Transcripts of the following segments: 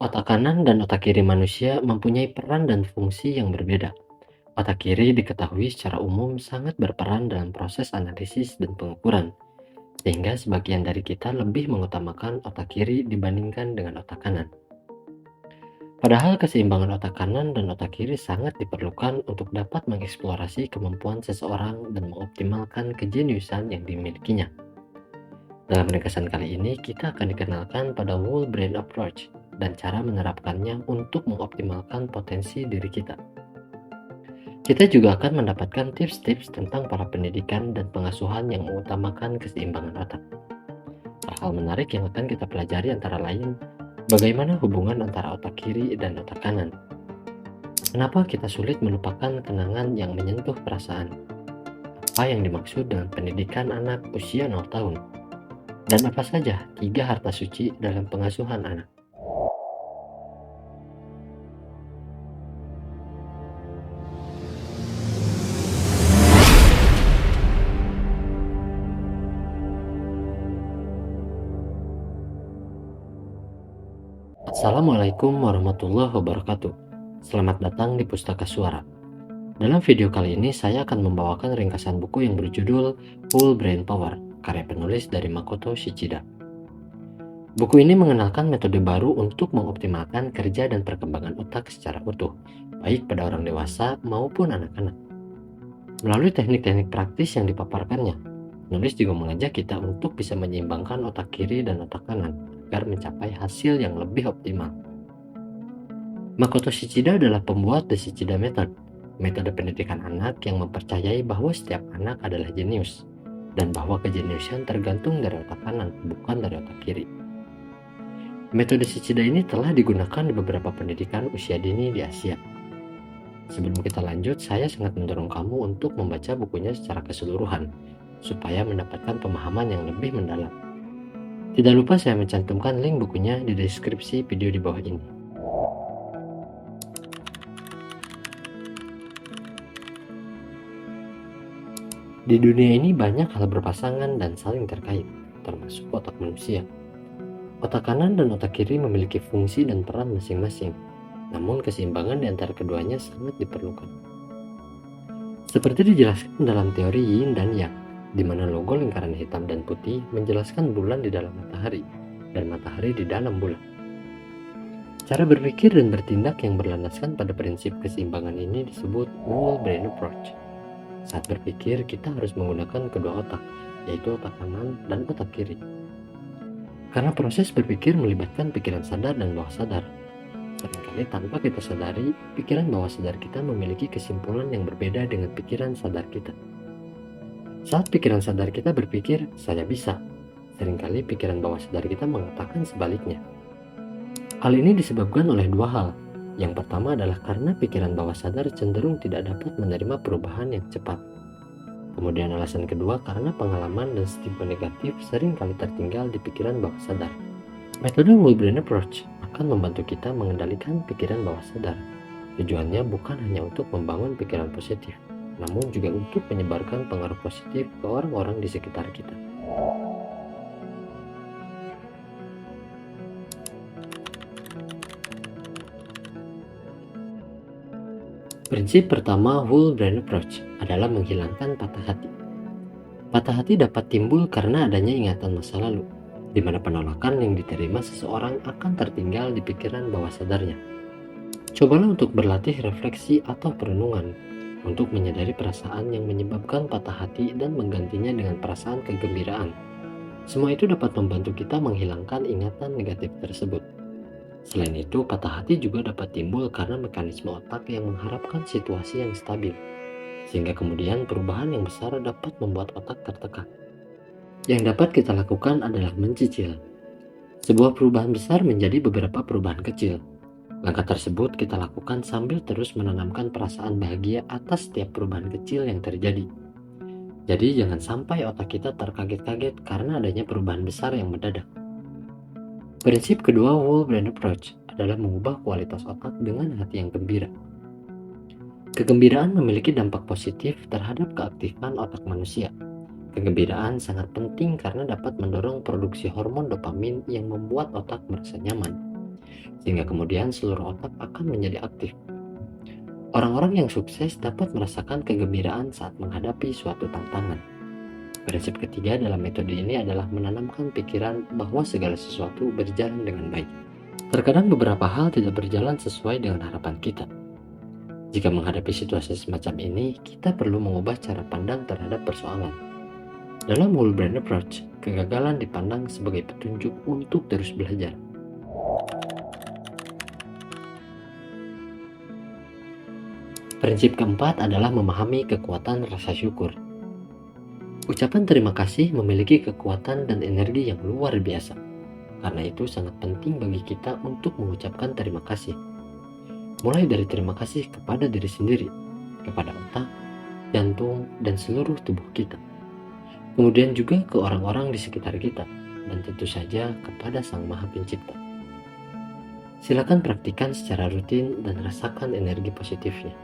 Otak kanan dan otak kiri manusia mempunyai peran dan fungsi yang berbeda. Otak kiri diketahui secara umum sangat berperan dalam proses analisis dan pengukuran, sehingga sebagian dari kita lebih mengutamakan otak kiri dibandingkan dengan otak kanan. Padahal keseimbangan otak kanan dan otak kiri sangat diperlukan untuk dapat mengeksplorasi kemampuan seseorang dan mengoptimalkan kejeniusan yang dimilikinya. Dalam ringkasan kali ini, kita akan dikenalkan pada whole brain approach dan cara menerapkannya untuk mengoptimalkan potensi diri kita. Kita juga akan mendapatkan tips-tips tentang pola pendidikan dan pengasuhan yang mengutamakan keseimbangan otak. Hal-hal menarik yang akan kita pelajari antara lain, bagaimana hubungan antara otak kiri dan otak kanan. Kenapa kita sulit melupakan kenangan yang menyentuh perasaan? Apa yang dimaksud dengan pendidikan anak usia 0 tahun? Dan apa saja 3 harta suci dalam pengasuhan anak? Assalamualaikum warahmatullahi wabarakatuh. Selamat datang di Pustaka Suara. Dalam video kali ini saya akan membawakan ringkasan buku yang berjudul Whole Brain Power, karya penulis dari Makoto Shichida. Buku ini mengenalkan metode baru untuk mengoptimalkan kerja dan perkembangan otak secara utuh, baik pada orang dewasa maupun anak-anak. Melalui teknik-teknik praktis yang dipaparkannya, penulis juga mengajak kita untuk bisa menyeimbangkan otak kiri dan otak kanan agar mencapai hasil yang lebih optimal. Makoto Shichida adalah pembuat The Shichida Method, metode pendidikan anak yang mempercayai bahwa setiap anak adalah jenius, dan bahwa kejeniusan tergantung dari otak kanan, bukan dari otak kiri. Metode Shichida ini telah digunakan di beberapa pendidikan usia dini di Asia. Sebelum kita lanjut, saya sangat mendorong kamu untuk membaca bukunya secara keseluruhan, supaya mendapatkan pemahaman yang lebih mendalam. Tidak lupa saya mencantumkan link bukunya di deskripsi video di bawah ini. Di dunia ini banyak hal berpasangan dan saling terkait, termasuk otak manusia. Otak kanan dan otak kiri memiliki fungsi dan peran masing-masing, namun keseimbangan di antara keduanya sangat diperlukan. Seperti dijelaskan dalam teori Yin dan Yang, di mana logo lingkaran hitam dan putih menjelaskan bulan di dalam matahari dan matahari di dalam bulan. Cara berpikir dan bertindak yang berlandaskan pada prinsip keseimbangan ini disebut whole brain approach. Saat berpikir, kita harus menggunakan kedua otak, yaitu otak kanan dan otak kiri. Karena proses berpikir melibatkan pikiran sadar dan bawah sadar. Seringkali tanpa kita sadari, pikiran bawah sadar kita memiliki kesimpulan yang berbeda dengan pikiran sadar kita. Saat pikiran sadar kita berpikir, saya bisa. Seringkali pikiran bawah sadar kita mengatakan sebaliknya. Hal ini disebabkan oleh dua hal. Yang pertama adalah karena pikiran bawah sadar cenderung tidak dapat menerima perubahan yang cepat. Kemudian alasan kedua karena pengalaman dan stigma negatif seringkali tertinggal di pikiran bawah sadar. Metode whole brain approach akan membantu kita mengendalikan pikiran bawah sadar. Tujuannya bukan hanya untuk membangun pikiran positif, namun juga untuk menyebarkan pengaruh positif ke orang-orang di sekitar kita. Prinsip pertama whole brain approach adalah menghilangkan patah hati. Patah hati dapat timbul karena adanya ingatan masa lalu, di mana penolakan yang diterima seseorang akan tertinggal di pikiran bawah sadarnya. Cobalah untuk berlatih refleksi atau perenungan, untuk menyadari perasaan yang menyebabkan patah hati dan menggantinya dengan perasaan kegembiraan. Semua itu dapat membantu kita menghilangkan ingatan negatif tersebut. Selain itu, patah hati juga dapat timbul karena mekanisme otak yang mengharapkan situasi yang stabil, sehingga kemudian perubahan yang besar dapat membuat otak tertekan. Yang dapat kita lakukan adalah mencicil. Sebuah perubahan besar menjadi beberapa perubahan kecil. Langkah tersebut kita lakukan sambil terus menanamkan perasaan bahagia atas setiap perubahan kecil yang terjadi. Jadi jangan sampai otak kita terkaget-kaget karena adanya perubahan besar yang mendadak. Prinsip kedua whole brain approach adalah mengubah kualitas otak dengan hati yang gembira. Kegembiraan memiliki dampak positif terhadap keaktifan otak manusia. Kegembiraan sangat penting karena dapat mendorong produksi hormon dopamin yang membuat otak merasa nyaman. sehingga kemudian seluruh otak akan menjadi aktif. Orang-orang yang sukses dapat merasakan kegembiraan saat menghadapi suatu tantangan. Prinsip ketiga dalam metode ini adalah menanamkan pikiran bahwa segala sesuatu berjalan dengan baik. Terkadang beberapa hal tidak berjalan sesuai dengan harapan kita. Jika menghadapi situasi semacam ini, kita perlu mengubah cara pandang terhadap persoalan. Dalam whole brain approach, kegagalan dipandang sebagai petunjuk untuk terus belajar. Prinsip keempat adalah memahami kekuatan rasa syukur. Ucapan terima kasih memiliki kekuatan dan energi yang luar biasa. Karena itu sangat penting bagi kita untuk mengucapkan terima kasih. Mulai dari terima kasih kepada diri sendiri, kepada otak, jantung, dan seluruh tubuh kita. Kemudian juga ke orang-orang di sekitar kita, dan tentu saja kepada Sang Maha Pencipta. Silakan praktikkan secara rutin dan rasakan energi positifnya.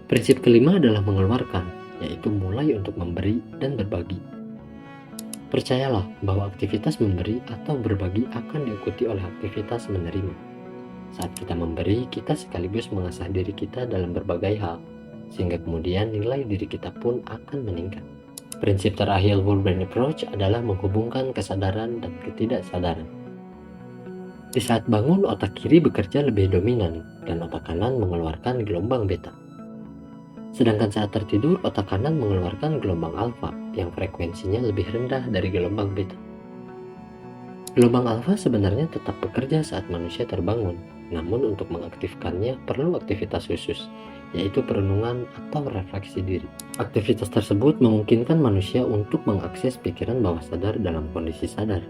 Prinsip kelima adalah mengeluarkan, yaitu mulai untuk memberi dan berbagi. Percayalah bahwa aktivitas memberi atau berbagi akan diikuti oleh aktivitas menerima. Saat kita memberi, kita sekaligus mengasah diri kita dalam berbagai hal, sehingga kemudian nilai diri kita pun akan meningkat. Prinsip terakhir whole brain approach adalah menghubungkan kesadaran dan ketidaksadaran. Di saat bangun, otak kiri bekerja lebih dominan dan otak kanan mengeluarkan gelombang beta. Sedangkan saat tertidur, otak kanan mengeluarkan gelombang alfa yang frekuensinya lebih rendah dari gelombang beta. Gelombang alfa sebenarnya tetap bekerja saat manusia terbangun, namun untuk mengaktifkannya perlu aktivitas khusus, yaitu perenungan atau refleksi diri. Aktivitas tersebut memungkinkan manusia untuk mengakses pikiran bawah sadar dalam kondisi sadar.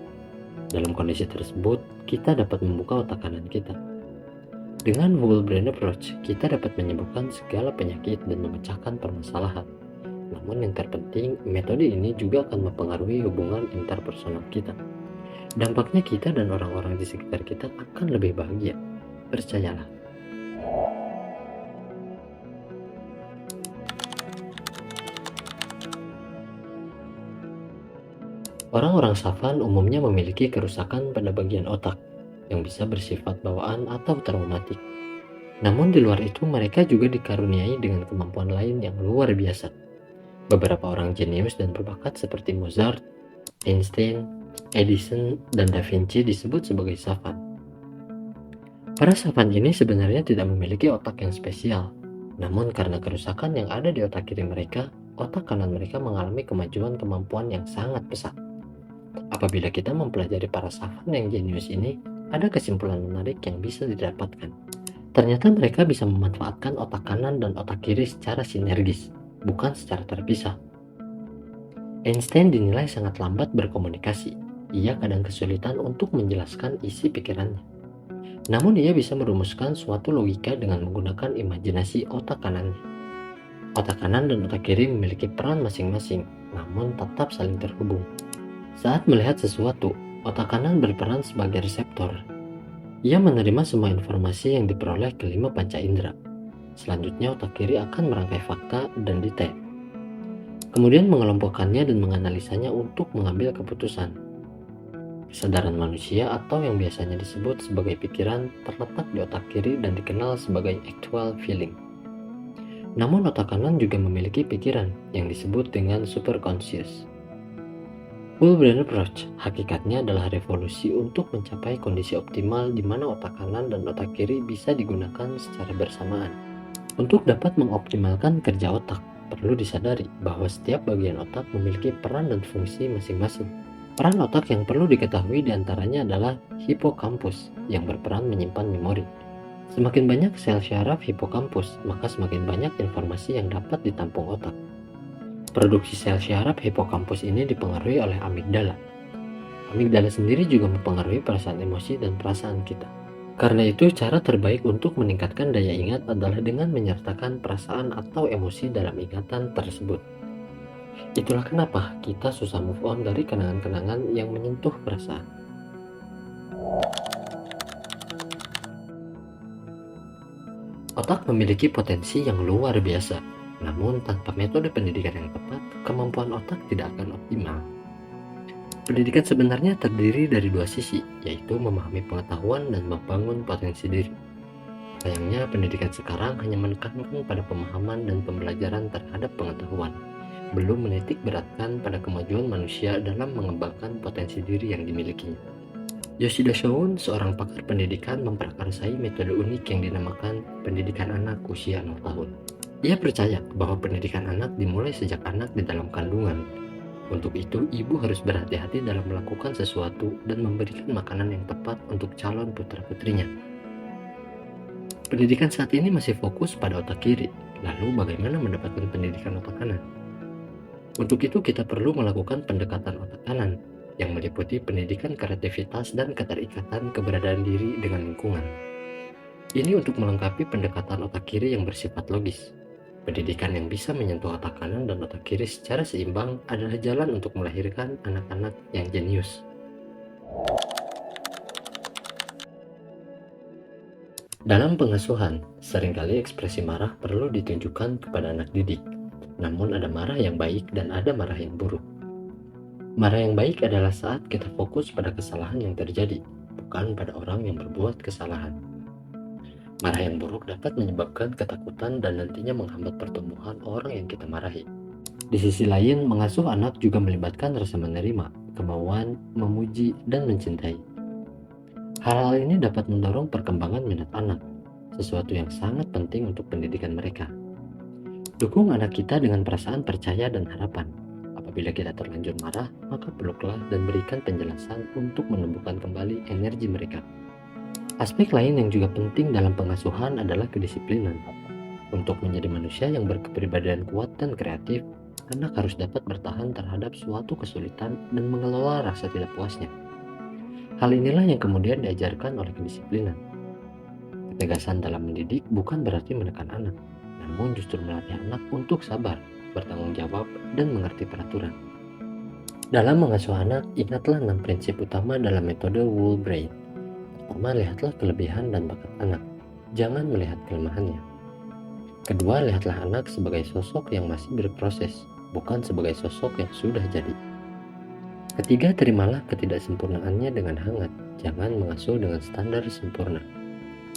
Dalam kondisi tersebut, kita dapat membuka otak kanan kita. Dengan whole brain approach, kita dapat menyembuhkan segala penyakit dan memecahkan permasalahan. Namun yang terpenting, metode ini juga akan mempengaruhi hubungan interpersonal kita. Dampaknya kita dan orang-orang di sekitar kita akan lebih bahagia. Percayalah. Orang-orang Savan umumnya memiliki kerusakan pada bagian otak yang bisa bersifat bawaan atau traumatik. Namun di luar itu mereka juga dikaruniai dengan kemampuan lain yang luar biasa. Beberapa orang jenius dan berbakat seperti Mozart, Einstein, Edison, dan Da Vinci disebut sebagai Savan. Para Savan ini sebenarnya tidak memiliki otak yang spesial, namun karena kerusakan yang ada di otak kiri mereka, otak kanan mereka mengalami kemajuan kemampuan yang sangat pesat. Apabila kita mempelajari para Savan yang jenius ini, ada kesimpulan menarik yang bisa didapatkan. Ternyata mereka bisa memanfaatkan otak kanan dan otak kiri secara sinergis, bukan secara terpisah. Einstein dinilai sangat lambat berkomunikasi. Ia kadang kesulitan untuk menjelaskan isi pikirannya. Namun ia bisa merumuskan suatu logika dengan menggunakan imajinasi otak kanannya. Otak kanan dan otak kiri memiliki peran masing-masing, namun tetap saling terhubung. Saat melihat sesuatu, otak kanan berperan sebagai reseptor. Ia menerima semua informasi yang diperoleh kelima panca indera. Selanjutnya otak kiri akan merangkai fakta dan detail. Kemudian mengelompokkannya dan menganalisanya untuk mengambil keputusan. Kesadaran manusia atau yang biasanya disebut sebagai pikiran terletak di otak kiri dan dikenal sebagai actual feeling. Namun otak kanan juga memiliki pikiran yang disebut dengan superconscious. Whole brain approach hakikatnya adalah revolusi untuk mencapai kondisi optimal di mana otak kanan dan otak kiri bisa digunakan secara bersamaan. Untuk dapat mengoptimalkan kerja otak, perlu disadari bahwa setiap bagian otak memiliki peran dan fungsi masing-masing. Peran otak yang perlu diketahui diantaranya adalah hipokampus yang berperan menyimpan memori. Semakin banyak sel syaraf hipokampus, maka semakin banyak informasi yang dapat ditampung otak. Produksi sel syaraf hipokampus ini dipengaruhi oleh amigdala. Amigdala sendiri juga mempengaruhi perasaan emosi dan perasaan kita. Karena itu, cara terbaik untuk meningkatkan daya ingat adalah dengan menyertakan perasaan atau emosi dalam ingatan tersebut. Itulah kenapa kita susah move on dari kenangan-kenangan yang menyentuh perasaan. Otak memiliki potensi yang luar biasa. Namun tanpa metode pendidikan yang tepat, kemampuan otak tidak akan optimal. Pendidikan sebenarnya terdiri dari dua sisi, yaitu memahami pengetahuan dan membangun potensi diri. Sayangnya, pendidikan sekarang hanya menekankan pada pemahaman dan pembelajaran terhadap pengetahuan, belum menitik beratkan pada kemajuan manusia dalam mengembangkan potensi diri yang dimilikinya. Yoshida Shoun, seorang pakar pendidikan, memprakarsai metode unik yang dinamakan pendidikan anak usia 0 tahun. Ia percaya bahwa pendidikan anak dimulai sejak anak di dalam kandungan. Untuk itu, ibu harus berhati-hati dalam melakukan sesuatu dan memberikan makanan yang tepat untuk calon putra-putrinya. Pendidikan saat ini masih fokus pada otak kiri, lalu bagaimana mendapatkan pendidikan otak kanan? Untuk itu kita perlu melakukan pendekatan otak kanan, yang meliputi pendidikan kreativitas dan keterikatan keberadaan diri dengan lingkungan. Ini untuk melengkapi pendekatan otak kiri yang bersifat logis. Pendidikan yang bisa menyentuh otak kanan dan otak kiri secara seimbang adalah jalan untuk melahirkan anak-anak yang jenius. Dalam pengasuhan, seringkali ekspresi marah perlu ditunjukkan kepada anak didik. Namun ada marah yang baik dan ada marah yang buruk. Marah yang baik adalah saat kita fokus pada kesalahan yang terjadi, bukan pada orang yang berbuat kesalahan. Marah yang buruk dapat menyebabkan ketakutan dan nantinya menghambat pertumbuhan orang yang kita marahi. Di sisi lain, mengasuh anak juga melibatkan rasa menerima, kemauan, memuji, dan mencintai. Hal-hal ini dapat mendorong perkembangan minat anak, sesuatu yang sangat penting untuk pendidikan mereka. Dukung anak kita dengan perasaan percaya dan harapan. Apabila kita terlanjur marah, maka peluklah dan berikan penjelasan untuk menumbuhkan kembali energi mereka. Aspek lain yang juga penting dalam pengasuhan adalah kedisiplinan. Untuk menjadi manusia yang berkepribadian kuat dan kreatif, anak harus dapat bertahan terhadap suatu kesulitan dan mengelola rasa tidak puasnya. Hal inilah yang kemudian diajarkan oleh kedisiplinan. Ketegasan dalam mendidik bukan berarti menekan anak, namun justru melatih anak untuk sabar, bertanggung jawab, dan mengerti peraturan. Dalam mengasuh anak, ingatlah 6 prinsip utama dalam metode Whole Brain. Pertama, lihatlah kelebihan dan bakat anak. Jangan melihat kelemahannya. Kedua, lihatlah anak sebagai sosok yang masih berproses, bukan sebagai sosok yang sudah jadi. Ketiga, terimalah ketidaksempurnaannya dengan hangat. Jangan mengasuh dengan standar sempurna.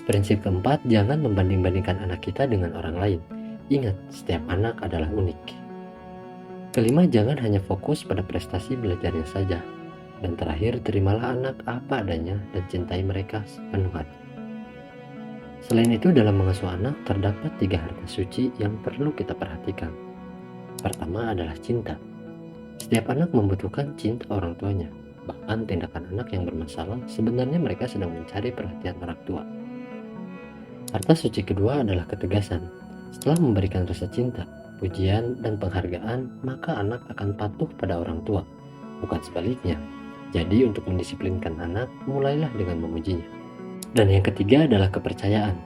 Prinsip keempat, jangan membanding-bandingkan anak kita dengan orang lain. Ingat, setiap anak adalah unik. Kelima, jangan hanya fokus pada prestasi belajarnya saja. Dan terakhir, terimalah anak apa adanya dan cintai mereka sepenuh hati. Selain itu, dalam mengasuh anak terdapat 3 harta suci yang perlu kita perhatikan. Pertama adalah cinta. Setiap anak membutuhkan cinta orang tuanya. Bahkan tindakan anak yang bermasalah sebenarnya mereka sedang mencari perhatian orang tua. Harta suci kedua adalah ketegasan. Setelah memberikan rasa cinta, pujian, dan penghargaan, maka anak akan patuh pada orang tua, bukan sebaliknya. Jadi untuk mendisiplinkan anak, mulailah dengan memujinya. Dan yang ketiga adalah kepercayaan.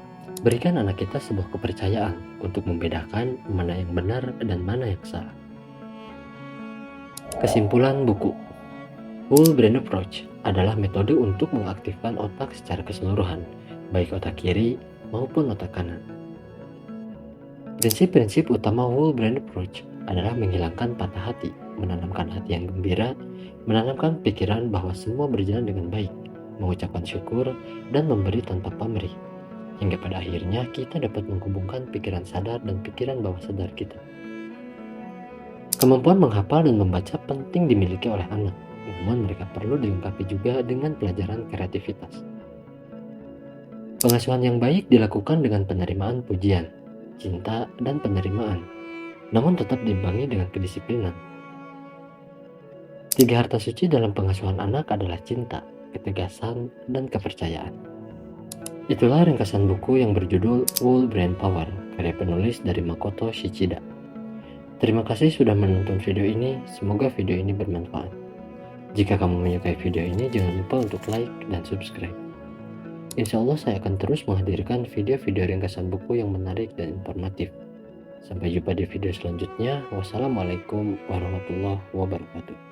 Berikan anak kita sebuah kepercayaan untuk membedakan mana yang benar dan mana yang salah. Kesimpulan buku, Whole Brain Approach adalah metode untuk mengaktifkan otak secara keseluruhan, baik otak kiri maupun otak kanan. Prinsip-prinsip utama Whole Brain Approach adalah menghilangkan patah hati, menanamkan hati yang gembira, menanamkan pikiran bahwa semua berjalan dengan baik, mengucapkan syukur, dan memberi tanpa pamrih. Hingga pada akhirnya kita dapat menghubungkan pikiran sadar dan pikiran bawah sadar kita. Kemampuan menghafal dan membaca penting dimiliki oleh anak, namun mereka perlu dilengkapi juga dengan pelajaran kreativitas. Pengasuhan yang baik dilakukan dengan penerimaan pujian, cinta, dan penerimaan, namun tetap diimbangi dengan kedisiplinan. 3 harta suci dalam pengasuhan anak adalah cinta, ketegasan, dan kepercayaan. Itulah ringkasan buku yang berjudul Whole Brain Power, karya penulis dari Makoto Shichida. Terima kasih sudah menonton video ini, semoga video ini bermanfaat. Jika kamu menyukai video ini, jangan lupa untuk like dan subscribe. Insya Allah saya akan terus menghadirkan video-video ringkasan buku yang menarik dan informatif. Sampai jumpa di video selanjutnya. Wassalamualaikum warahmatullahi wabarakatuh.